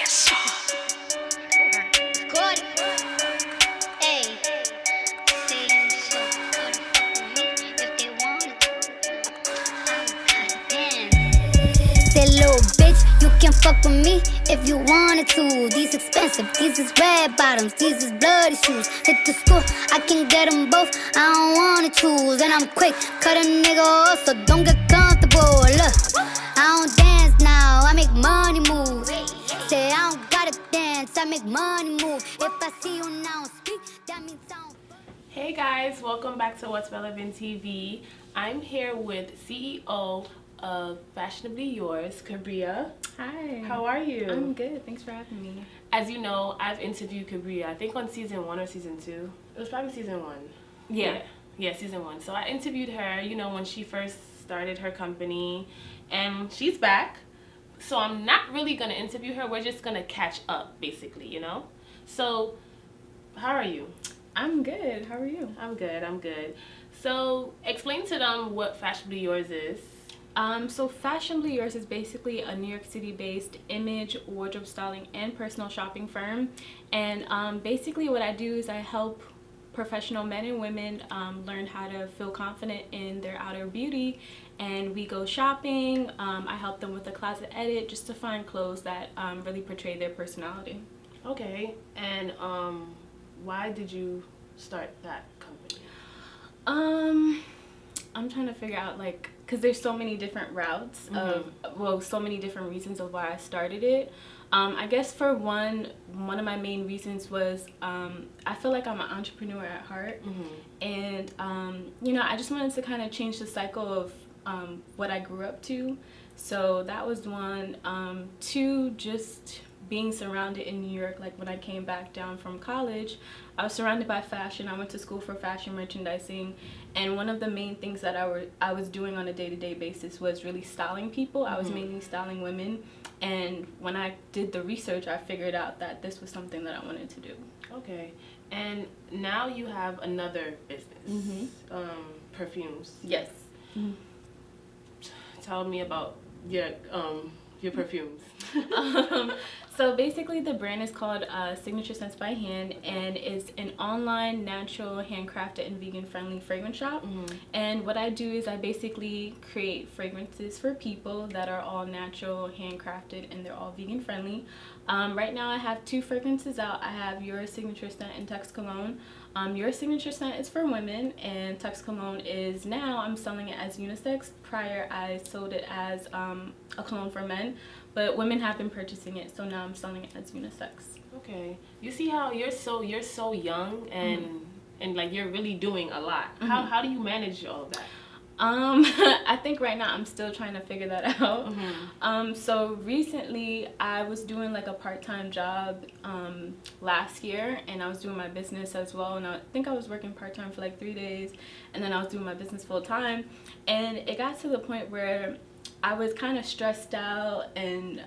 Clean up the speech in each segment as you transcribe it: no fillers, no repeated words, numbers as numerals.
Good. Hey, saying so good fuck with me if they want it. Say little bitch, you can fuck with me if you wanted to. These expensive, these is red bottoms, these is bloody shoes. Hit the school, I can get them both, I don't wanna choose. And I'm quick, cut a nigga off, so don't get comfortable. Look, I don't dance now, I make money move. Say I don't gotta dance, I make money move. If I see you now speak, that means I don't. Hey guys, welcome back to What's Relevant TV. I'm here with CEO of Fashionably Yours, Kabrea. Hi. How are you? I'm good. Thanks for having me. As you know, I've interviewed Kabrea, I think on season 1 or season 2. It was probably season 1. Yeah, season 1. So I interviewed her, when she first started her company, and she's back. So I'm not really going to interview her. We're just going to catch up, basically, So, how are you? I'm good. How are you? I'm good. So, explain to them what Fashionably Yours is. So Fashionably Yours is basically a New York City-based image, wardrobe styling, and personal shopping firm. And basically what I do is I help professional men and women learn how to feel confident in their outer beauty. And we go shopping. I help them with a closet edit just to find clothes that really portray their personality. Okay. And why did you start that company? I'm trying to figure out, because there's so many different routes so many different reasons of why I started it. I guess for one of my main reasons was I feel like I'm an entrepreneur at heart. And I just wanted to kind of change the cycle of what I grew up to. So that was one. Two, just being surrounded in New York. Like when I came back down from college, I was surrounded by fashion. I went to school for fashion merchandising, and one of the main things that I was doing on a day-to-day basis was really styling people. I was mainly styling women, and when I did the research, I figured out that this was something that I wanted to do. Okay. And now you have another business, perfumes. Yes. Tell me about your perfumes. So basically the brand is called Signature Scents by Hand, and it's an online, natural, handcrafted, and vegan-friendly fragrance shop. And what I do is I basically create fragrances for people that are all natural, handcrafted, and they're all vegan-friendly. Right now I have 2 fragrances out. I have Your Signature Scent and Tux Cologne. Your Signature Scent is for women, and Tux Cologne is now I'm selling it as unisex. Prior I sold it as a cologne for men, but women have been purchasing it, so now I'm selling it as unisex. Okay. You see how you're so young and like you're really doing a lot. How do you manage all of that? I think right now I'm still trying to figure that out. So recently I was doing like a part-time job last year, and I was doing my business as well, and I think I was working part-time for like 3 days, and then I was doing my business full-time, and it got to the point where I was kind of stressed out, and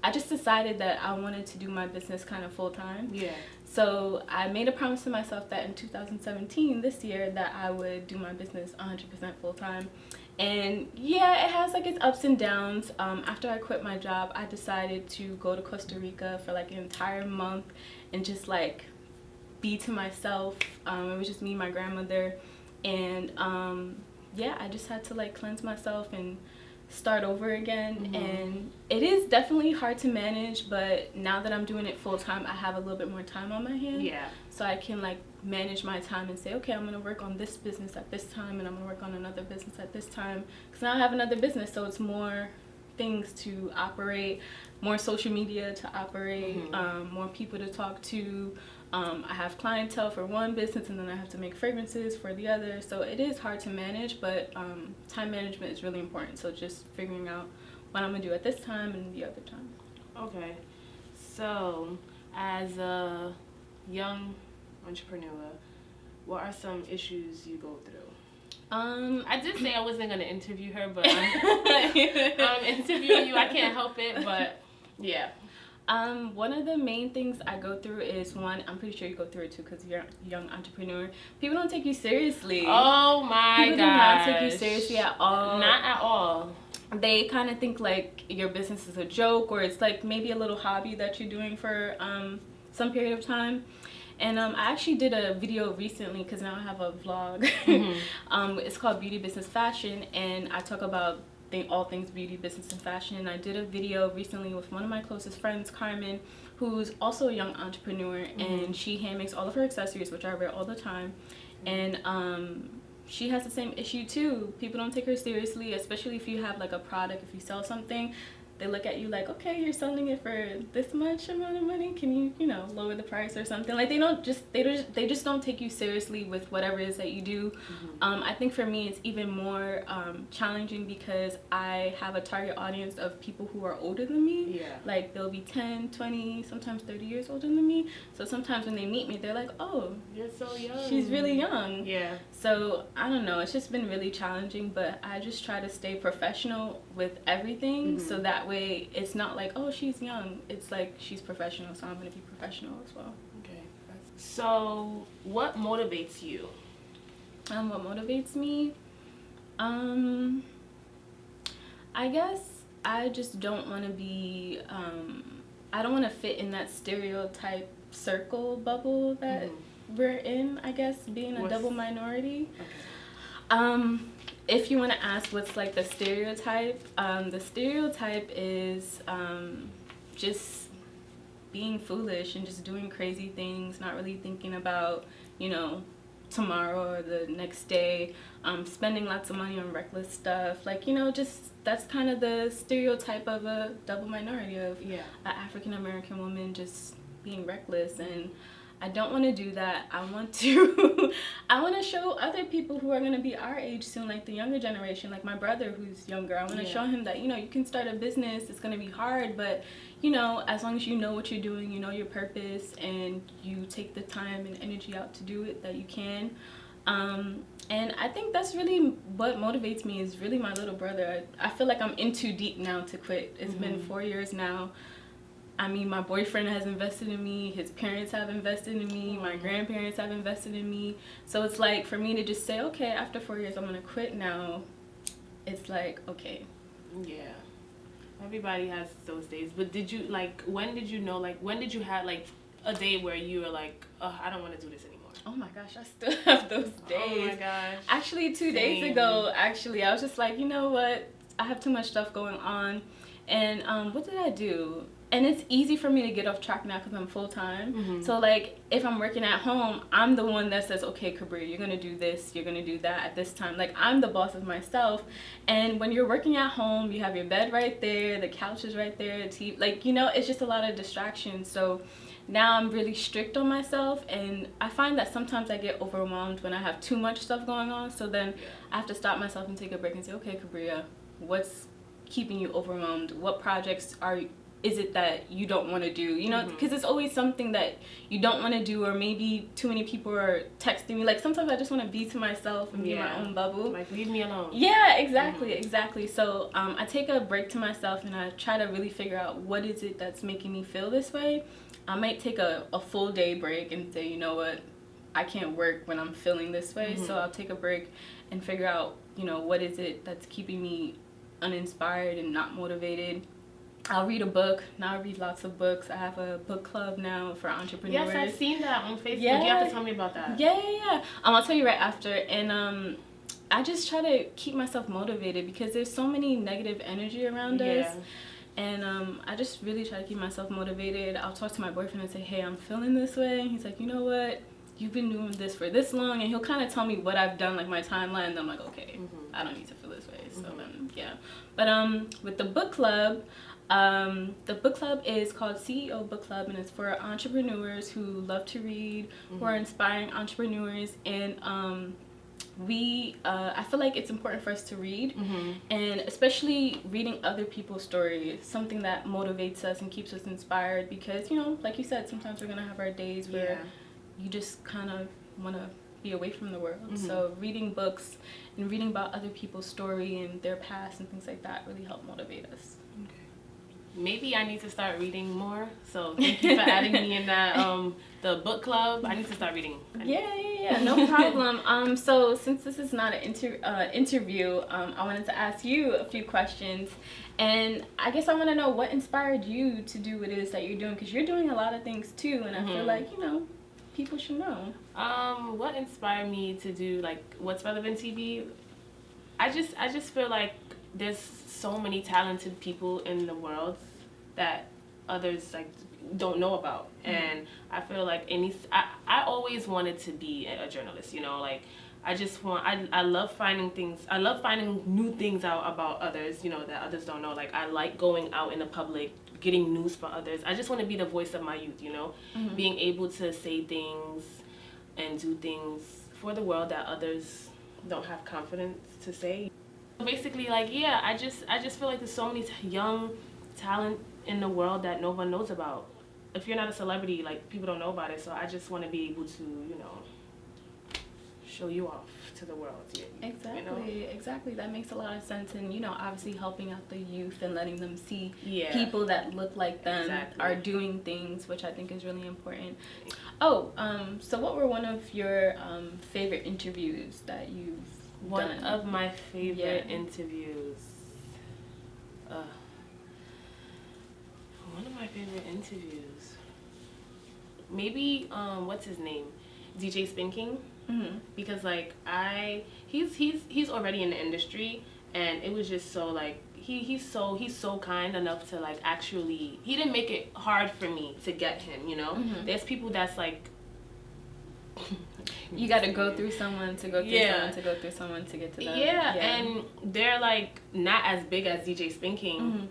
I just decided that I wanted to do my business kind of full-time. Yeah. So I made a promise to myself that in 2017, this year, that I would do my business 100% full-time. And yeah, it has like its ups and downs. After I quit my job, I decided to go to Costa Rica for like an entire month and just like be to myself. It was just me and my grandmother. And yeah, I just had to like cleanse myself and start over again. And it is definitely hard to manage, but now that I'm doing it full time, I have a little bit more time on my hands. Yeah. So I can like manage my time and say, okay, I'm gonna work on this business at this time, and I'm gonna work on another business at this time, because now I have another business, so it's more things to operate, more social media to operate, more people to talk to. I have clientele for one business, and then I have to make fragrances for the other, so it is hard to manage, but time management is really important. So just figuring out what I'm gonna do at this time and the other time. Okay. So as a young entrepreneur, what are some issues you go through? I did say I wasn't gonna interview her, but I'm interviewing you. I can't help it, but yeah. One of the main things I go through is, one, I'm pretty sure you go through it too because you're a young entrepreneur. People don't take you seriously. Oh my gosh. People do not take you seriously at all. Not at all. they kind of think like your business is a joke, or it's like maybe a little hobby that you're doing for some period of time. And I actually did a video recently, because now I have a vlog. It's called Beauty, Business, Fashion, and I talk about all things beauty, business, and fashion. And I did a video recently with one of my closest friends, Carmen, who's also a young entrepreneur, and she hand makes all of her accessories, which I wear all the time. And she has the same issue too. People don't take her seriously, especially if you have like a product, if you sell something. They look at you like, okay, you're selling it for this much amount of money. Can you, you know, lower the price or something? Like they just don't take you seriously with whatever it is that you do. I think for me, it's even more challenging because I have a target audience of people who are older than me. Yeah. Like they'll be 10, 20, sometimes 30 years older than me. So sometimes when they meet me, they're like, oh, you're so young. She's really young. Yeah. So I don't know. It's just been really challenging, but I just try to stay professional with everything, so that way it's not like, oh, she's young. It's like she's professional, so I'm gonna be professional as well. Okay. So what motivates you? What motivates me? I guess I just don't want to be. I don't want to fit in that stereotype circle bubble that we're in, I guess, being a double minority. Okay. If you want to ask what's like the stereotype is just being foolish and just doing crazy things, not really thinking about, you know, tomorrow or the next day, spending lots of money on reckless stuff, like, you know, just that's kind of the stereotype of a double minority, of an African American woman just being reckless. And I don't want to do that. I want to show other people who are going to be our age soon, like the younger generation, like my brother who's younger. I want to show him that, you know, you can start a business. It's going to be hard, but, you know, as long as you know what you're doing, you know your purpose, and you take the time and energy out to do it, that you can. And I think that's really what motivates me, is really my little brother. I feel like I'm in too deep now to quit. It's been 4 years now. I mean, my boyfriend has invested in me, his parents have invested in me, my grandparents have invested in me. So it's like, for me to just say, okay, after 4 years, I'm going to quit now, it's like, okay. Yeah. Everybody has those days. But did you, like, when did you know, like, when did you have, like, a day where you were like, I don't want to do this anymore? Oh my gosh, I still have those days. Oh my gosh. Actually, 2 days ago, I was just like, you know what? I have too much stuff going on. And what did I do? And it's easy for me to get off track now because I'm full-time. So, like, if I'm working at home, I'm the one that says, okay, Kabrea, you're going to do this, you're going to do that at this time. Like, I'm the boss of myself. And when you're working at home, you have your bed right there, the couch is right there, the TV. Like, you know, it's just a lot of distractions. So now I'm really strict on myself. And I find that sometimes I get overwhelmed when I have too much stuff going on. So then I have to stop myself and take a break and say, okay, Kabrea, what's keeping you overwhelmed? What projects is it that you don't want to do, you know, because it's always something that you don't want to do, or maybe too many people are texting me. Like, sometimes I just want to be to myself and be in my own bubble. Like, leave me alone. Yeah, exactly. So I take a break to myself, and I try to really figure out what is it that's making me feel this way. I might take a full day break and say, you know what, I can't work when I'm feeling this way. So I'll take a break and figure out, you know, what is it that's keeping me uninspired and not motivated. I'll read a book. Now I read lots of books. I have a book club now for entrepreneurs. Yes, I've seen that on Facebook. You have to tell me about that. Yeah. I'll tell you right after. And I just try to keep myself motivated because there's so many negative energy around us. And I just really try to keep myself motivated. I'll talk to my boyfriend and say, hey, I'm feeling this way. And he's like, you know what? You've been doing this for this long. And he'll kind of tell me what I've done, like my timeline. And I'm like, okay, I don't need to feel this way. So yeah. But with the book club, the book club is called CEO Book Club, and it's for entrepreneurs who love to read, who are inspiring entrepreneurs. And I feel like it's important for us to read, and especially reading other people's stories, something that motivates us and keeps us inspired, because, you know, like you said, sometimes we're gonna have our days where you just kind of want to be away from the world. So reading books and reading about other people's story and their past and things like that really help motivate us. maybe I need to start reading more. So thank you for adding me in that the book club. I need to start reading. Yeah, no problem. So since this is not an interview, I wanted to ask you a few questions, and I guess I want to know what inspired you to do what it is that you're doing, because you're doing a lot of things too, and I feel like people should know. What inspired me to do like what's relevant TV? I just feel like there's so many talented people in the world that others like don't know about, and I feel like I always wanted to be a journalist, like I love finding things, I love finding new things out about others, that others don't know. Like I like going out in the public, getting news for others. I just want to be the voice of my youth, being able to say things and do things for the world that others don't have confidence to say. Basically, like, yeah, I just feel like there's so many young talent in the world that no one knows about. If you're not a celebrity, like, people don't know about it. So I just want to be able to, show you off to the world. Exactly. That makes a lot of sense. And, obviously helping out the youth and letting them see people that look like them are doing things, which I think is really important. Oh, so what were one of your favorite interviews that you've done? One of my favorite interviews. One of my favorite interviews. Maybe what's his name? DJ Spin King. Because like he's already in the industry, and it was just so like he's so kind enough to like actually, he didn't make it hard for me to get him. There's people that's like you got to go through someone to go through someone to go through someone to get to them. And they're like not as big as DJ Spin King,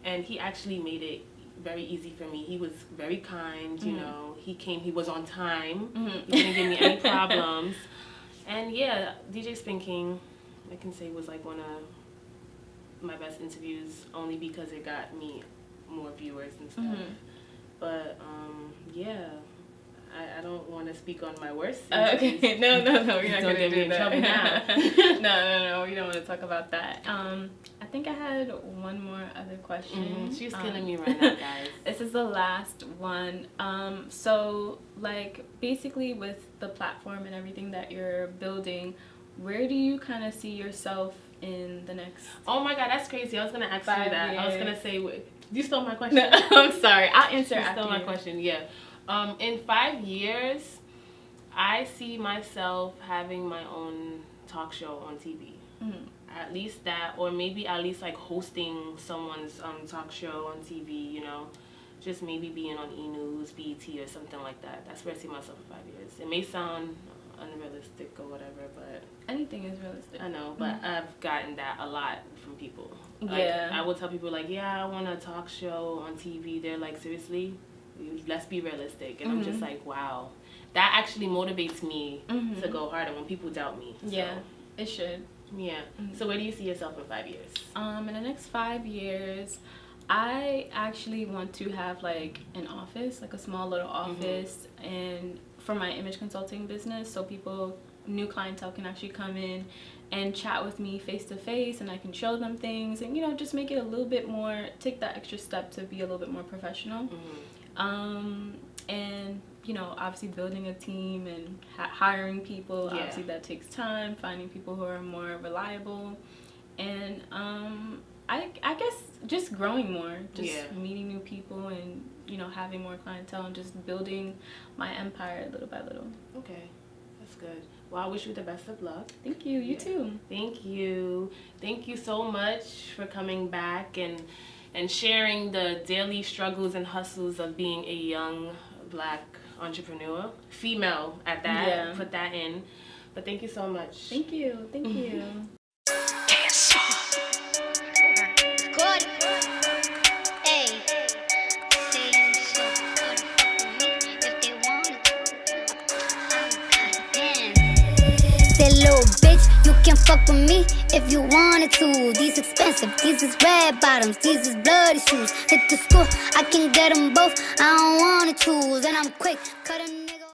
and he actually made it very easy for me. He was very kind, he was on time, he didn't give me any problems. And yeah, DJ Spin King, I can say, was like one of my best interviews, only because it got me more viewers and stuff. But yeah, I don't want to speak on my worst interviews. Okay, no, we're not going to do in trouble now. No, we don't want to talk about that. I think I had one more other question. She's killing me right now, guys. This is the last one. So, like, basically with the platform and everything that you're building, where do you kind of see yourself in the next... Oh my God, that's crazy. I was going to ask you that. years. I was going to say... You stole my question. No, I'm sorry. I'll answer after You stole my question, yeah. In 5 years, I see myself having my own talk show on TV. At least that, or maybe at least like hosting someone's talk show on TV, just maybe being on E! News, BET, or something like that. That's where I see myself in 5 years. It may sound unrealistic or whatever, but anything is realistic. I know, but I've gotten that a lot from people. Yeah. Like, I will tell people like, yeah, I want a talk show on TV. They're like, seriously? Let's be realistic. And I'm just like, wow. That actually motivates me to go harder when people doubt me. So. Yeah, it should. Yeah. So where do you see yourself in 5 years? In the next 5 years, I actually want to have like an office, like a small little office, and for my image consulting business, so new clientele can actually come in and chat with me face to face, and I can show them things, and just make it a little bit more, take that extra step to be a little bit more professional. And obviously building a team and hiring people, obviously that takes time, finding people who are more reliable, and I guess just growing more, just meeting new people, and having more clientele, and just building my empire little by little. Okay, that's good. Well, I wish you the best of luck. Thank you. You too. Thank you so much for coming back and sharing the daily struggles and hustles of being a young Black entrepreneur, female at that. Yeah. Put that in. But thank you so much. Thank you. Good. Hey. Say you so good fuck with me if they want to. Damn. Say little bitch, you can fuck with me if you wanted to. These expensive, these is red bottoms, these is bloody shoes. Hit the school, I can get them both, I don't wanna choose. And I'm quick, cutting